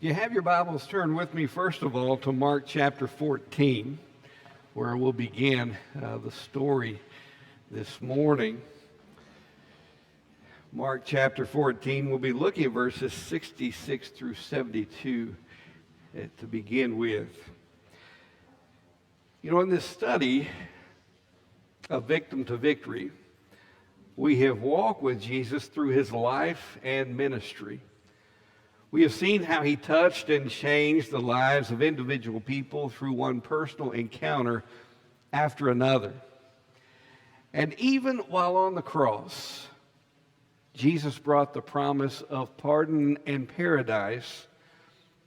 You have your Bibles, turn with me first of all to Mark chapter 14, where we'll begin the story this morning. Mark chapter 14, we'll be looking at verses 66 through 72 to begin with. You know, in this study of Victim to Victory, we have walked with Jesus through his life and ministry. We have seen how he touched and changed the lives of individual people through one personal encounter after another. And even while on the cross, Jesus brought the promise of pardon and paradise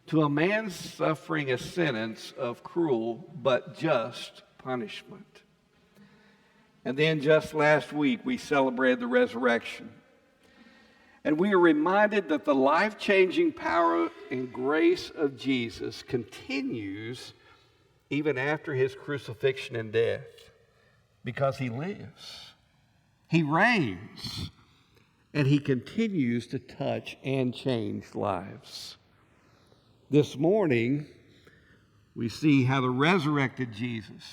to a man suffering a sentence of cruel but just punishment. And then just last week, we celebrated the resurrection. And we are reminded that the life-changing power and grace of Jesus continues even after his crucifixion and death, because he lives, he reigns, and he continues to touch and change lives. This morning, we see how the resurrected Jesus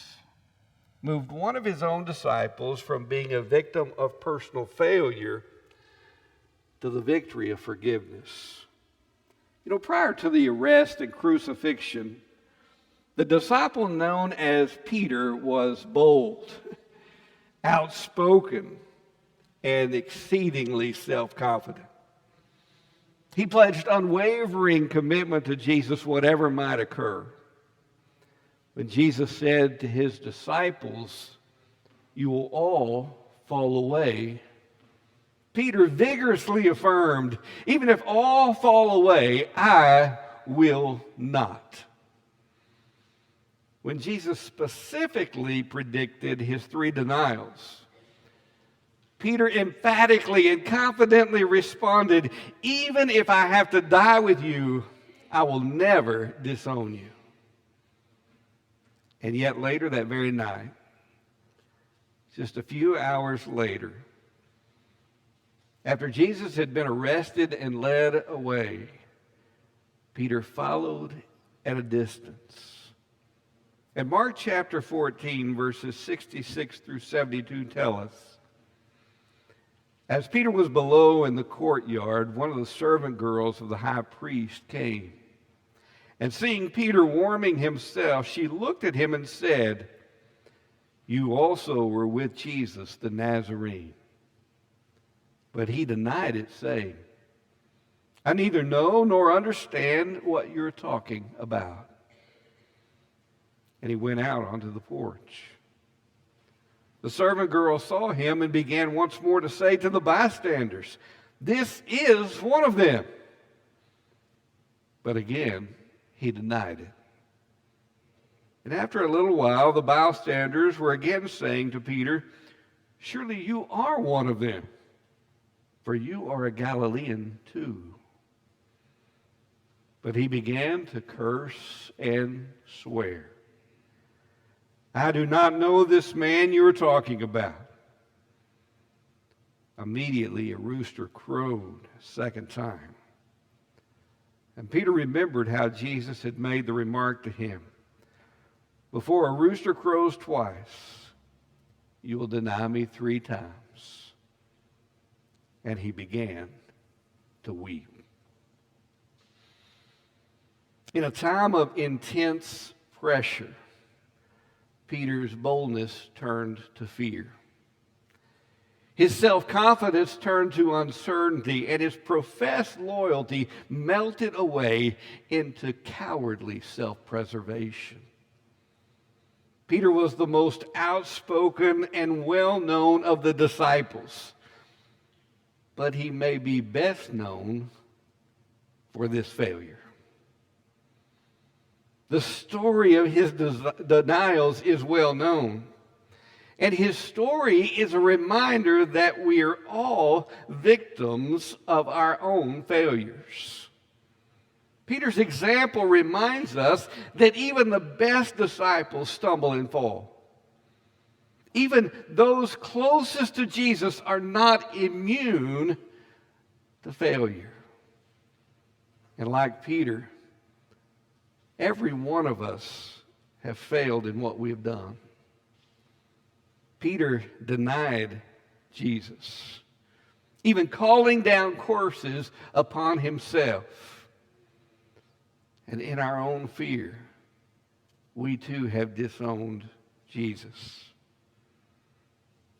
moved one of his own disciples from being a victim of personal failure to the victory of forgiveness. You know, prior to the arrest and crucifixion, the disciple known as Peter was bold, outspoken, and exceedingly self-confident. He pledged unwavering commitment to Jesus, whatever might occur. When Jesus said to his disciples, "You will all fall away," Peter vigorously affirmed, "Even if all fall away, I will not." When Jesus specifically predicted his 3 denials, Peter emphatically and confidently responded, "Even if I have to die with you, I will never disown you." And yet later that very night, just a few hours later, after Jesus had been arrested and led away, Peter followed at a distance. And Mark chapter 14, verses 66 through 72 tell us, as Peter was below in the courtyard, one of the servant girls of the high priest came. And seeing Peter warming himself, she looked at him and said, "You also were with Jesus the Nazarene." But he denied it, saying, "I neither know nor understand what you're talking about." And he went out onto the porch. The servant girl saw him and began once more to say to the bystanders, "This is one of them." But again, he denied it. And after a little while, the bystanders were again saying to Peter, "Surely you are one of them, for you are a Galilean too." But he began to curse and swear, "I do not know this man you are talking about." Immediately a rooster crowed a second time. And Peter remembered how Jesus had made the remark to him, "Before a rooster crows twice, you will deny me 3 times." And he began to weep. In a time of intense pressure, Peter's boldness turned to fear. His self-confidence turned to uncertainty, and his professed loyalty melted away into cowardly self-preservation. Peter was the most outspoken and well-known of the disciples, but he may be best known for this failure. The story of his denials is well known. And his story is a reminder that we are all victims of our own failures. Peter's example reminds us that even the best disciples stumble and fall. Even those closest to Jesus are not immune to failure. And like Peter, Every one of us have failed in what we have done. Peter denied Jesus, even calling down curses upon himself. And in our own fear, we too have disowned Jesus.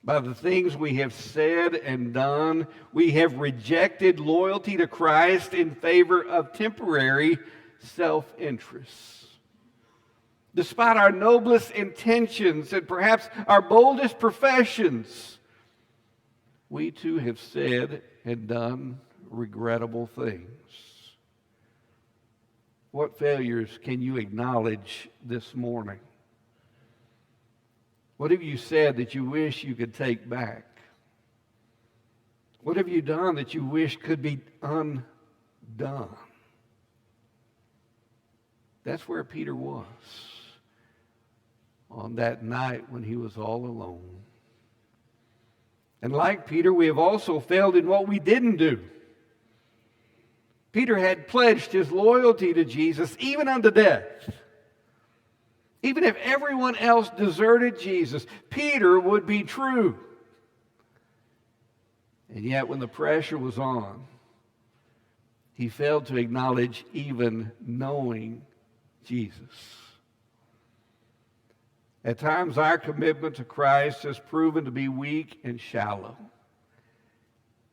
By the things we have said and done, we have rejected loyalty to Christ in favor of temporary self-interests. Despite our noblest intentions and perhaps our boldest professions, we too have said and done regrettable things. What failures can you acknowledge this morning? What have you said that you wish you could take back? What have you done that you wish could be undone? That's where Peter was on that night when he was all alone. And like Peter, we have also failed in what we didn't do. Peter had pledged his loyalty to Jesus even unto death. Even if everyone else deserted Jesus, Peter would be true. And yet when the pressure was on, he failed to acknowledge even knowing Jesus. At times, our commitment to Christ has proven to be weak and shallow,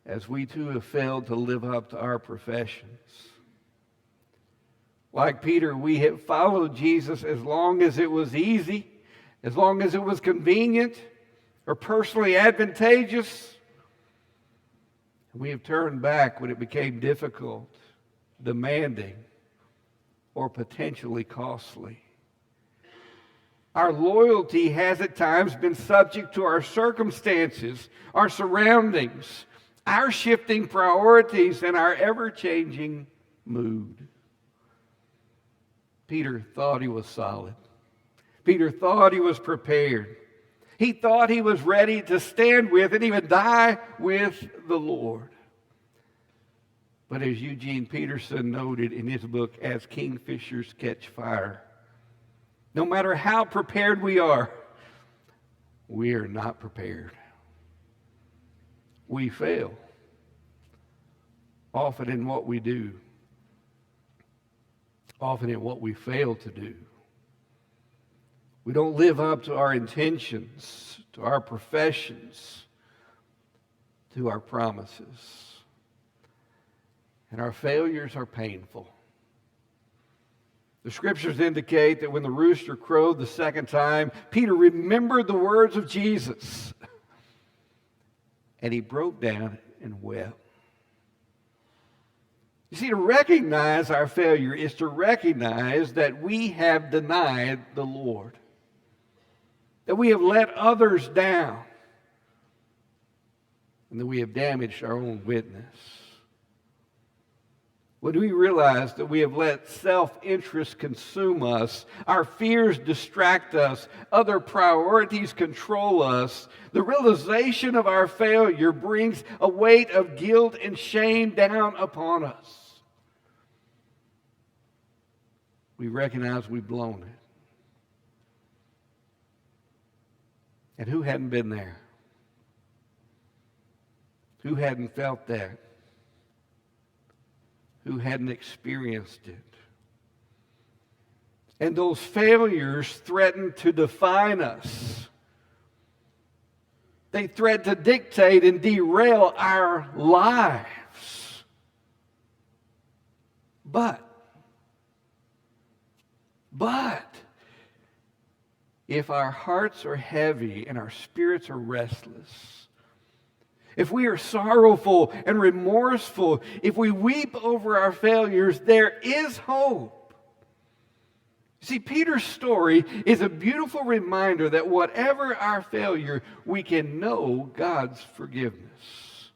as we too have failed to live up to our professions. Like Peter, we have followed Jesus as long as it was easy, as long as it was convenient or personally advantageous. We have turned back when it became difficult, demanding, or potentially costly. Our loyalty has at times been subject to our circumstances, our surroundings, our shifting priorities, and our ever-changing mood. Peter thought he was solid. Peter thought he was prepared. He thought he was ready to stand with and even die with the Lord. But as Eugene Peterson noted in his book, As Kingfishers Catch Fire, no matter how prepared we are not prepared. We fail, often in what we do, often in what we fail to do. We don't live up to our intentions, to our professions, to our promises. And our failures are painful. The scriptures indicate that when the rooster crowed the second time, Peter remembered the words of Jesus. And he broke down and wept. You see, to recognize our failure is to recognize that we have denied the Lord, that we have let others down, and that we have damaged our own witness. When we realize that we have let self-interest consume us, our fears distract us, other priorities control us, the realization of our failure brings a weight of guilt and shame down upon us. We recognize we've blown it. And who hadn't been there? Who hadn't felt that? Who hadn't experienced it? And those failures threaten to define us. They threaten to dictate and derail our lives. But, if our hearts are heavy and our spirits are restless, if we are sorrowful and remorseful, if we weep over our failures, there is hope. See, Peter's story is a beautiful reminder that whatever our failure, we can know God's forgiveness.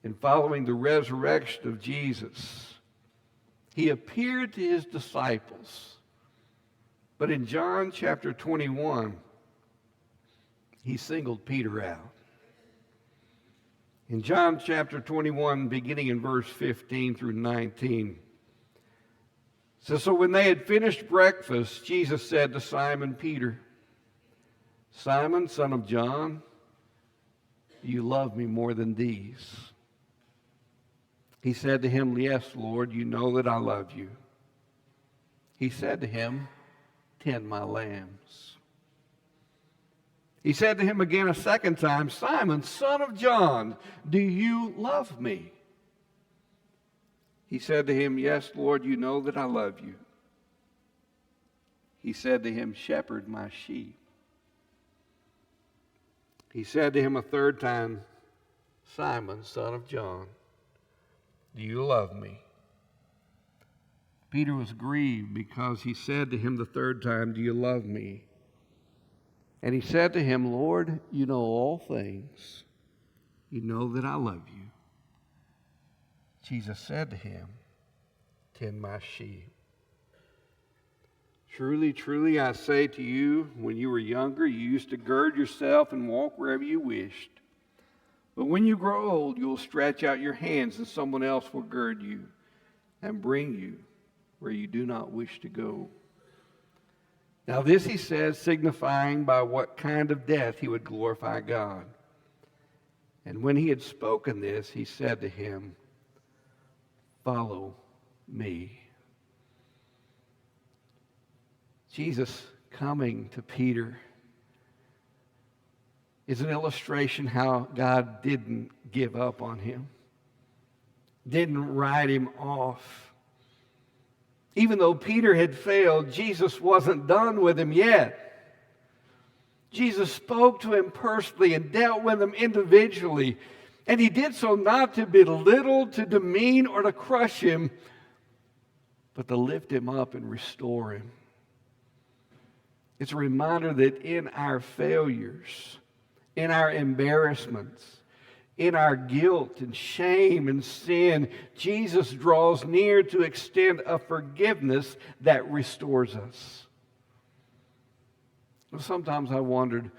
In following the resurrection of Jesus, he appeared to his disciples. But in John chapter 21, he singled Peter out. In John chapter 21, beginning in verse 15 through 19, So when they had finished breakfast, Jesus said to Simon Peter, Simon, son of John, do you love me more than these? He said to him, Yes, Lord, you know that I love you. He said to him, Tend my lambs. He said to him again a second time, Simon, son of John, do you love me? He said to him, Yes, Lord, you know that I love you. He said to him, Shepherd my sheep. He said to him a third time, Simon, son of John, do you love me? Peter was grieved because he said to him the third time, do you love me? And he said to him, Lord, you know all things. You know that I love you. Jesus said to him, Tend my sheep. Truly, truly, I say to you, when you were younger, you used to gird yourself and walk wherever you wished. But when you grow old, you will stretch out your hands and someone else will gird you and bring you where you do not wish to go. Now this he said, signifying by what kind of death he would glorify God. And when he had spoken this, he said to him, Follow me. Jesus coming to Peter is an illustration how God didn't give up on him, didn't write him off. Even though Peter had failed, Jesus wasn't done with him yet. Jesus spoke to him personally and dealt with him individually. And he did so not to belittle, to demean, or to crush him, but to lift him up and restore him. It's a reminder that in our failures, in our embarrassments, in our guilt and shame and sin, Jesus draws near to extend a forgiveness that restores us. Well, sometimes I wondered,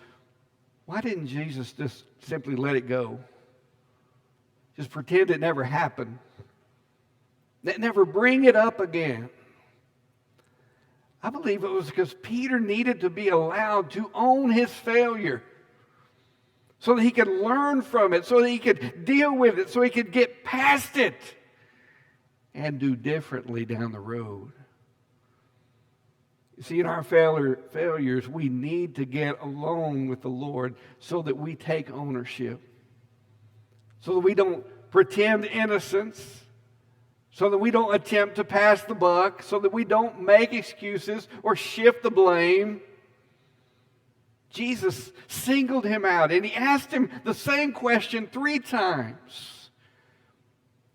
why didn't Jesus just simply let it go? Just pretend it never happened. Never bring it up again. I believe it was because Peter needed to be allowed to own his failure so that he could learn from it, so that he could deal with it, so he could get past it and do differently down the road. You see, in our failures, we need to get alone with the Lord so that we take ownership, so that we don't pretend innocence, so that we don't attempt to pass the buck, so that we don't make excuses or shift the blame. Jesus singled him out, and he asked him the same question 3 times,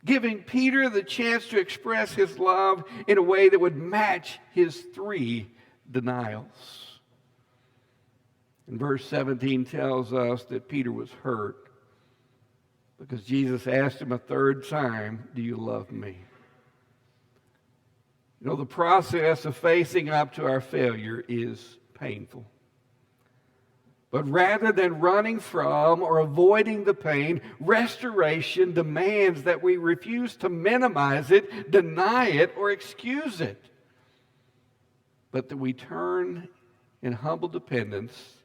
giving Peter the chance to express his love in a way that would match his 3 denials. And verse 17 tells us that Peter was hurt because Jesus asked him a third time, do you love me? You know, the process of facing up to our failure is painful. But rather than running from or avoiding the pain, restoration demands that we refuse to minimize it, deny it, or excuse it, but that we turn in humble dependence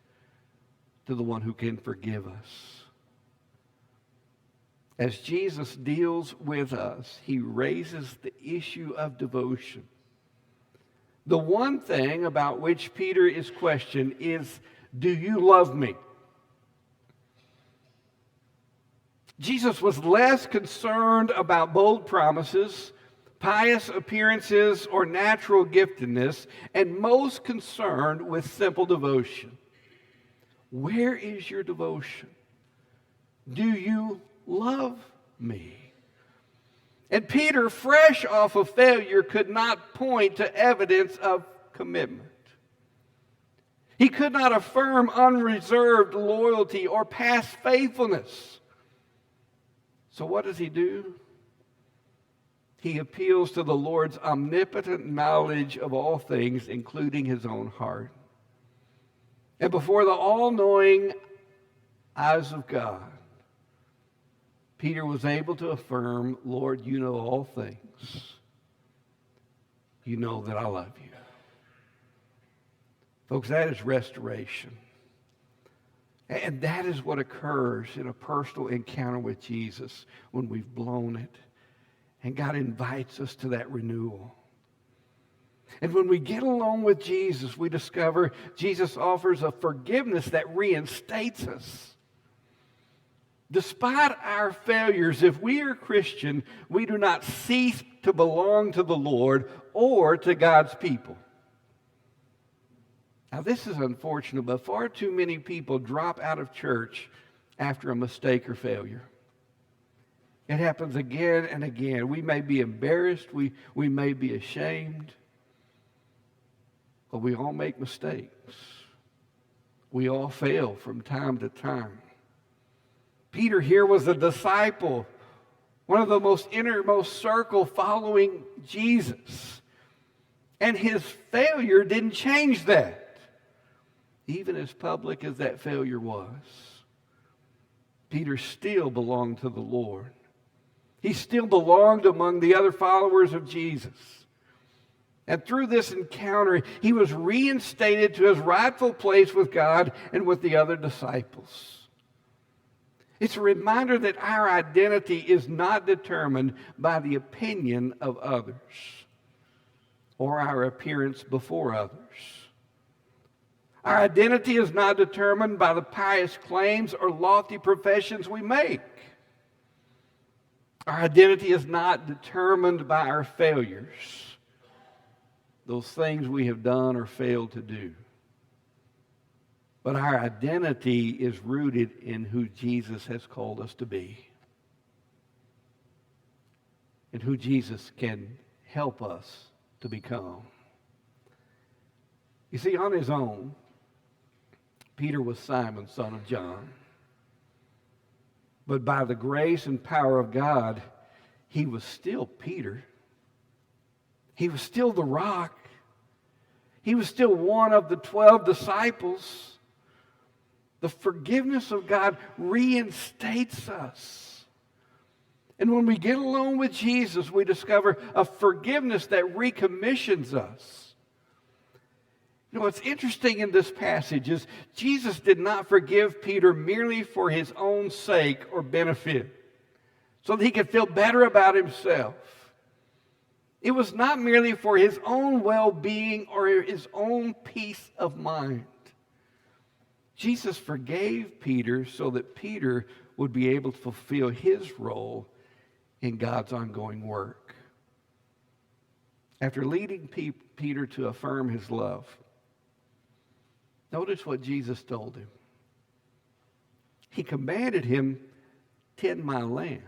to the one who can forgive us. As Jesus deals with us, he raises the issue of devotion. The one thing about which Peter is questioned is, do you love me? Jesus was less concerned about bold promises, pious appearances, or natural giftedness, and most concerned with simple devotion. Where is your devotion? Do you love me? And Peter, fresh off of failure, could not point to evidence of commitment. He could not affirm unreserved loyalty or past faithfulness. So what does he do? He appeals to the Lord's omnipotent knowledge of all things, including his own heart. And before the all-knowing eyes of God, Peter was able to affirm, Lord, you know all things. you know that I love you. Folks, that is restoration. And that is what occurs in a personal encounter with Jesus when we've blown it. And God invites us to that renewal. And when we get along with Jesus, we discover Jesus offers a forgiveness that reinstates us. Despite our failures, if we are Christian, we do not cease to belong to the Lord or to God's people. Now, this is unfortunate, but far too many people drop out of church after a mistake or failure. It happens again and again. We may be embarrassed, we may be ashamed, but we all make mistakes. We all fail from time to time. Peter here was a disciple, one of the most innermost circle following Jesus. And his failure didn't change that. Even as public as that failure was, Peter still belonged to the Lord. He still belonged among the other followers of Jesus. And through this encounter, he was reinstated to his rightful place with God and with the other disciples. It's a reminder that our identity is not determined by the opinion of others or our appearance before others. Our identity is not determined by the pious claims or lofty professions we make. Our identity is not determined by our failures, those things we have done or failed to do. But our identity is rooted in who Jesus has called us to be and who Jesus can help us to become. You see, on his own, Peter was Simon, son of John. But by the grace and power of God, he was still Peter. He was still the rock. He was still one of the 12 disciples. The forgiveness of God reinstates us. And when we get along with Jesus, we discover a forgiveness that recommissions us. You know, what's interesting in this passage is Jesus did not forgive Peter merely for his own sake or benefit, so that he could feel better about himself. It was not merely for his own well-being or his own peace of mind. Jesus forgave Peter so that Peter would be able to fulfill his role in God's ongoing work. After leading Peter to affirm his love, notice what Jesus told him. He commanded him, "Tend my lambs."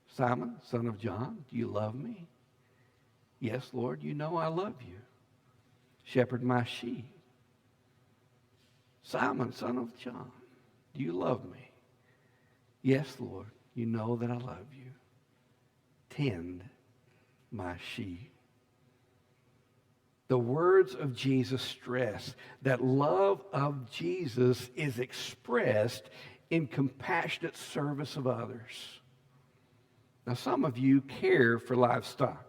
Simon, son of John, do you love me? Yes, Lord, you know I love you. Shepherd my sheep. Simon, son of John, do you love me? Yes, Lord, you know that I love you. Tend my sheep. The words of Jesus stress that love of Jesus is expressed in compassionate service of others. Now, some of you care for livestock.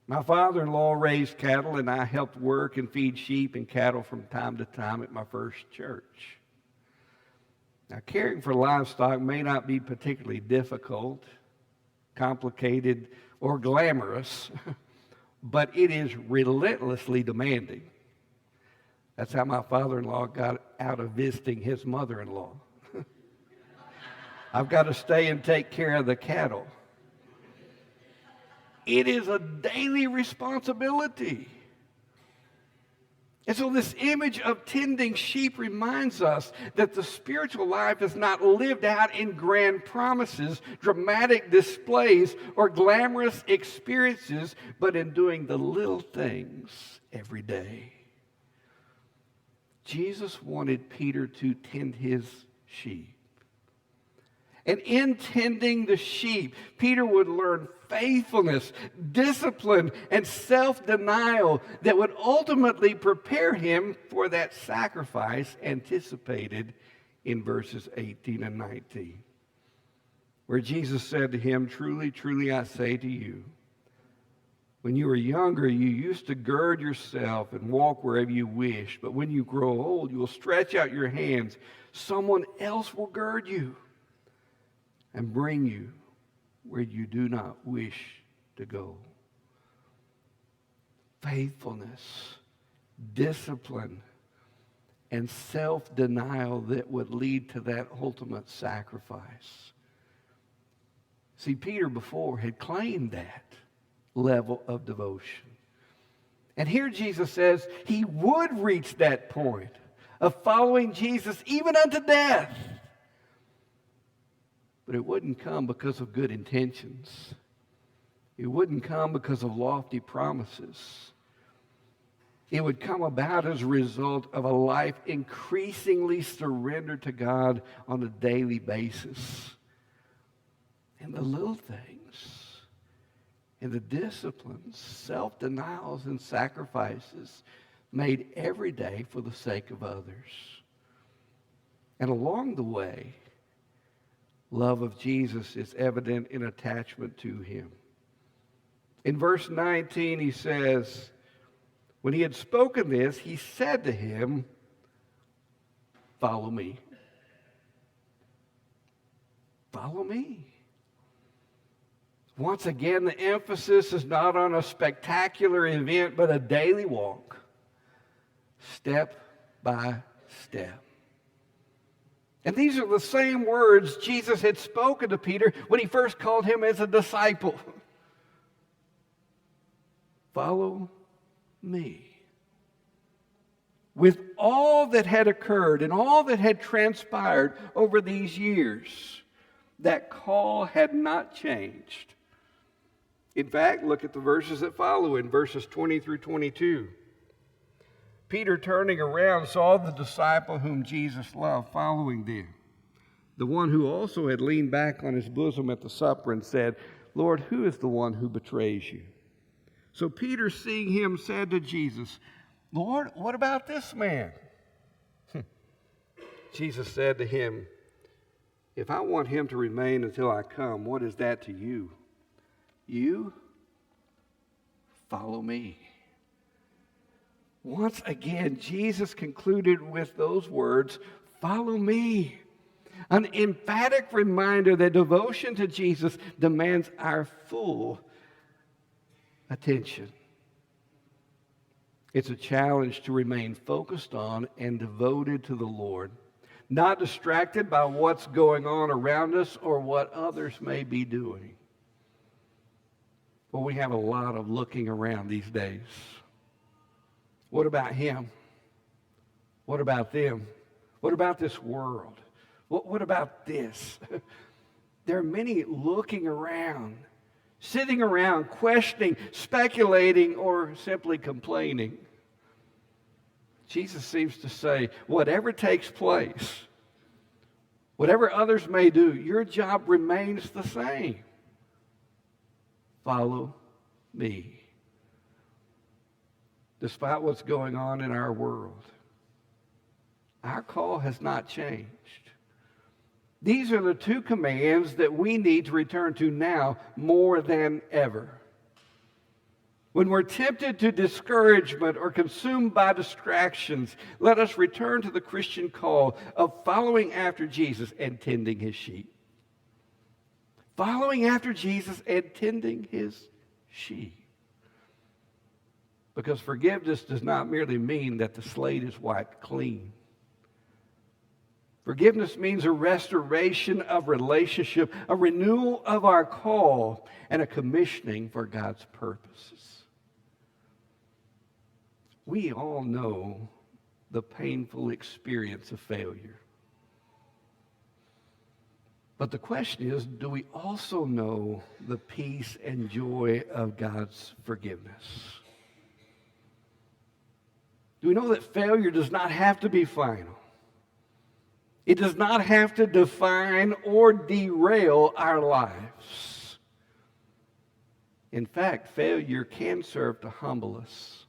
My father-in-law raised cattle, and I helped work and feed sheep and cattle from time to time at my first church. Now, caring for livestock may not be particularly difficult, complicated, or glamorous, but it is relentlessly demanding. That's how my father-in-law got out of visiting his mother-in-law. I've got to stay and take care of the cattle. It is a daily responsibility. And so this image of tending sheep reminds us that the spiritual life is not lived out in grand promises, dramatic displays, or glamorous experiences, but in doing the little things every day. Jesus wanted Peter to tend his sheep. And in tending the sheep, Peter would learn faithfulness, discipline, and self-denial that would ultimately prepare him for that sacrifice anticipated in verses 18 and 19. where Jesus said to him, "Truly, truly, I say to you, when you were younger, you used to gird yourself and walk wherever you wished. But when you grow old, you will stretch out your hands. Someone else will gird you and bring you where you do not wish to go." Faithfulness, discipline, and self-denial that would lead to that ultimate sacrifice. See, Peter before had claimed that level of devotion. And here Jesus says he would reach that point of following Jesus even unto death. But it wouldn't come because of good intentions. It wouldn't come because of lofty promises. It would come about as a result of a life increasingly surrendered to God on a daily basis. And the little things, and the disciplines, self-denials, and sacrifices made every day for the sake of others. And along the way, love of Jesus is evident in attachment to him. In verse 19, he says, when he had spoken this, he said to him, "Follow me." Follow me. Once again, the emphasis is not on a spectacular event, but a daily walk, step by step. And these are the same words Jesus had spoken to Peter when he first called him as a disciple. Follow me. With all that had occurred and all that had transpired over these years, that call had not changed. In fact, look at the verses that follow in verses 20 through 22. Peter, turning around, saw the disciple whom Jesus loved following them, the one who also had leaned back on his bosom at the supper and said, "Lord, who is the one who betrays you?" So Peter, seeing him, said to Jesus, "Lord, what about this man?" Jesus said to him, "If I want him to remain until I come, what is that to you? You follow me." Once again, Jesus concluded with those words, "Follow me." An emphatic reminder that devotion to Jesus demands our full attention. It's a challenge to remain focused on and devoted to the Lord, not distracted by what's going on around us or what others may be doing. Well, we have a lot of looking around these days. What about him? What about them? What about this world? What about this? There are many looking around, sitting around, questioning, speculating, or simply complaining. Jesus seems to say, whatever takes place, whatever others may do, your job remains the same. Follow me. Despite what's going on in our world, our call has not changed. These are the two commands that we need to return to now more than ever. When we're tempted to discouragement or consumed by distractions, let us return to the Christian call of following after Jesus and tending his sheep. Following after Jesus and tending his sheep. Because forgiveness does not merely mean that the slate is wiped clean. Forgiveness means a restoration of relationship, a renewal of our call, and a commissioning for God's purposes. We all know the painful experience of failure. But the question is, do we also know the peace and joy of God's forgiveness? Do we know that failure does not have to be final? It does not have to define or derail our lives. In fact, failure can serve to humble us.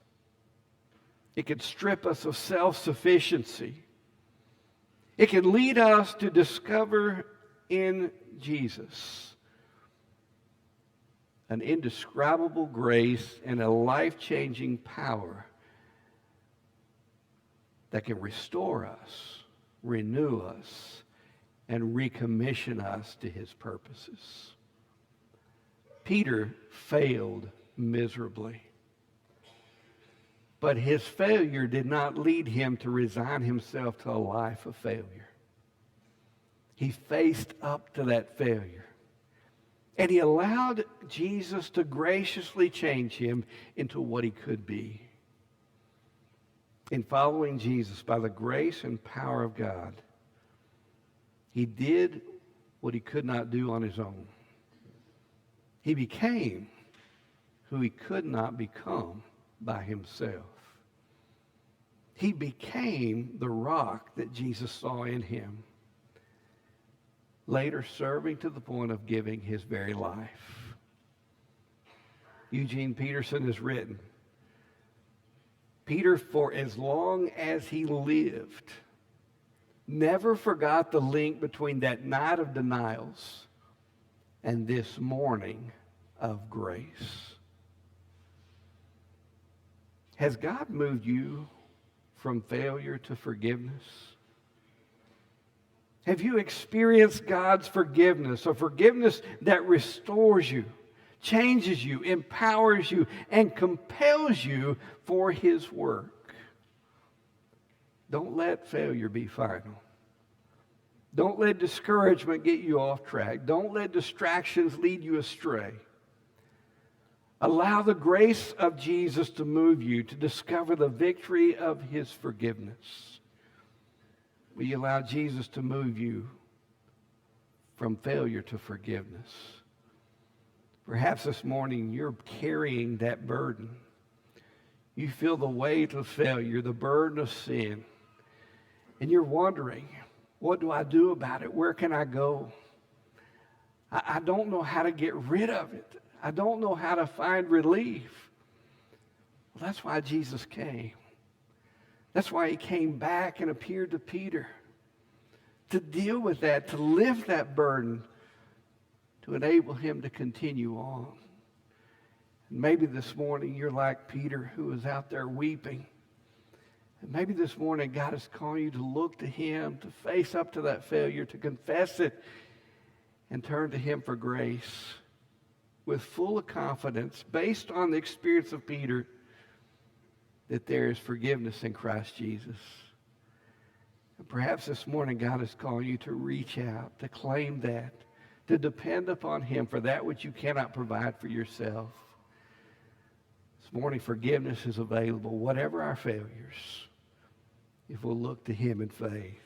It can strip us of self-sufficiency. It can lead us to discover in Jesus an indescribable grace and a life-changing power that can restore us, renew us, and recommission us to his purposes. Peter failed miserably, but his failure did not lead him to resign himself to a life of failure. He faced up to that failure, and he allowed Jesus to graciously change him into what he could be. In following Jesus by the grace and power of God, he did what he could not do on his own. He became who he could not become by himself. He became the rock that Jesus saw in him, later serving to the point of giving his very life. Eugene Peterson has written, Peter, for as long as he lived, never forgot the link between that night of denials and this morning of grace. Has God moved you from failure to forgiveness? Have you experienced God's forgiveness, a forgiveness that restores you, changes you, empowers you, and compels you for his work? Don't let failure be final. Don't let discouragement get you off track. Don't let distractions lead you astray. Allow the grace of Jesus to move you to discover the victory of his forgiveness. Will you allow Jesus to move you from failure to forgiveness? Perhaps this morning you're carrying that burden. You feel the weight of failure, the burden of sin, and you're wondering, what do I do about it? Where can I go? I don't know how to get rid of it. I don't know how to find relief. Well, that's why Jesus came. That's why he came back and appeared to Peter, to deal with that, to lift that burden, to enable him to continue on. And maybe this morning you're like Peter, who was out there weeping. And maybe this morning God is calling you to look to him, to face up to that failure, to confess it, and turn to him for grace with full confidence, based on the experience of Peter, that there is forgiveness in Christ Jesus. And perhaps this morning God is calling you to reach out, to claim that, to depend upon him for that which you cannot provide for yourself. This morning forgiveness is available, whatever our failures, if we'll look to him in faith.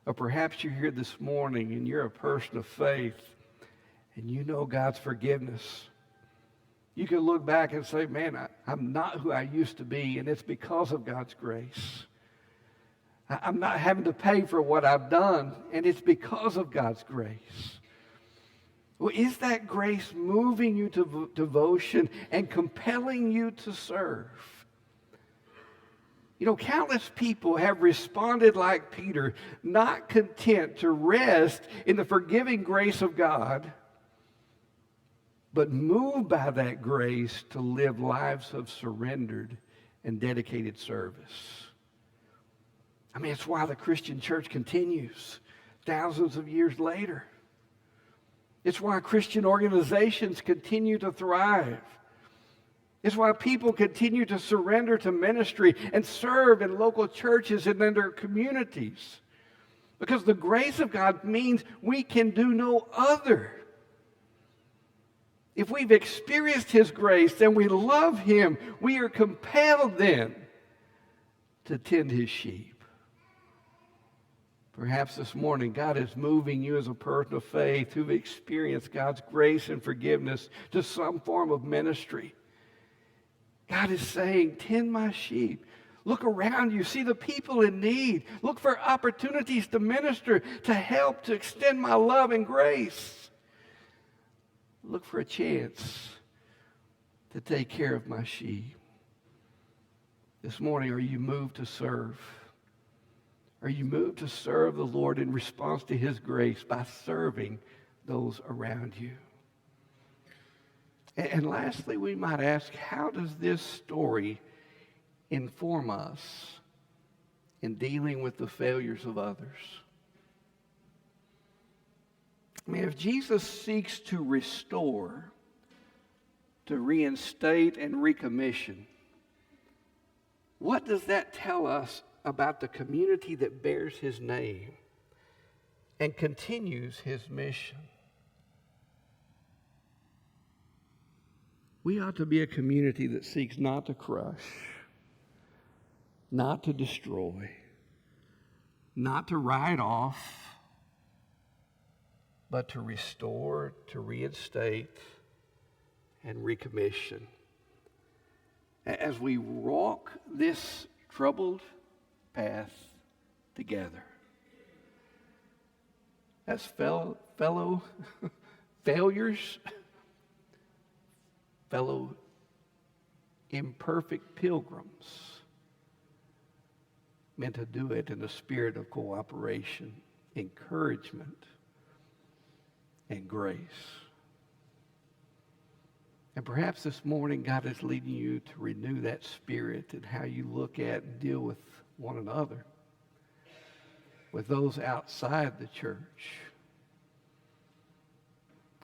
Or perhaps you're here this morning and you're a person of faith and you know God's forgiveness. You can look back and say, man, I'm not who I used to be, and it's because of God's grace. I'm not having to pay for what I've done, and it's because of God's grace. Well, is that grace moving you to devotion and compelling you to serve? You know, countless people have responded like Peter, not content to rest in the forgiving grace of God, but moved by that grace to live lives of surrendered and dedicated service. I mean, it's why the Christian church continues thousands of years later. It's why Christian organizations continue to thrive. It's why people continue to surrender to ministry and serve in local churches and in their communities. Because the grace of God means we can do no other. If we've experienced his grace and we love him, we are compelled then to tend his sheep. Perhaps this morning God is moving you as a person of faith who've experienced God's grace and forgiveness to some form of ministry. God is saying, tend my sheep. Look around you. See the people in need. Look for opportunities to minister, to help, to extend my love and grace. Look for a chance to take care of my sheep. This morning, are you moved to serve? Are you moved to serve the Lord in response to his grace by serving those around you? And lastly, we might ask, how does this story inform us in dealing with the failures of others? I mean, if Jesus seeks to restore, to reinstate and recommission, what does that tell us about the community that bears his name and continues his mission? We ought to be a community that seeks not to crush, not to destroy, not to write off, but to restore, to reinstate, and recommission. As we walk this troubled path together, as fellow failures, fellow imperfect pilgrims, meant to do it in a spirit of cooperation, encouragement, and grace. And perhaps this morning God is leading you to renew that spirit in how you look at and deal with one another, with those outside the church.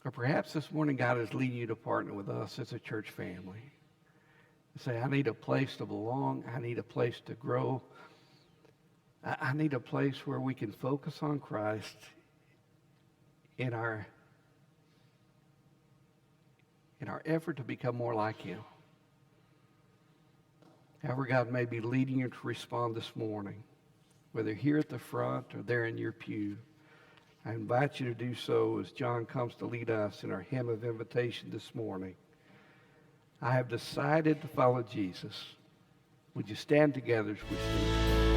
Or perhaps this morning God is leading you to partner with us as a church family. Say, I need a place to belong. I need a place to grow. I need a place where we can focus on Christ in our effort to become more like him. However God may be leading you to respond this morning, whether here at the front or there in your pew, I invite you to do so as John comes to lead us in our hymn of invitation this morning. I have decided to follow Jesus. Would you stand together as we sing?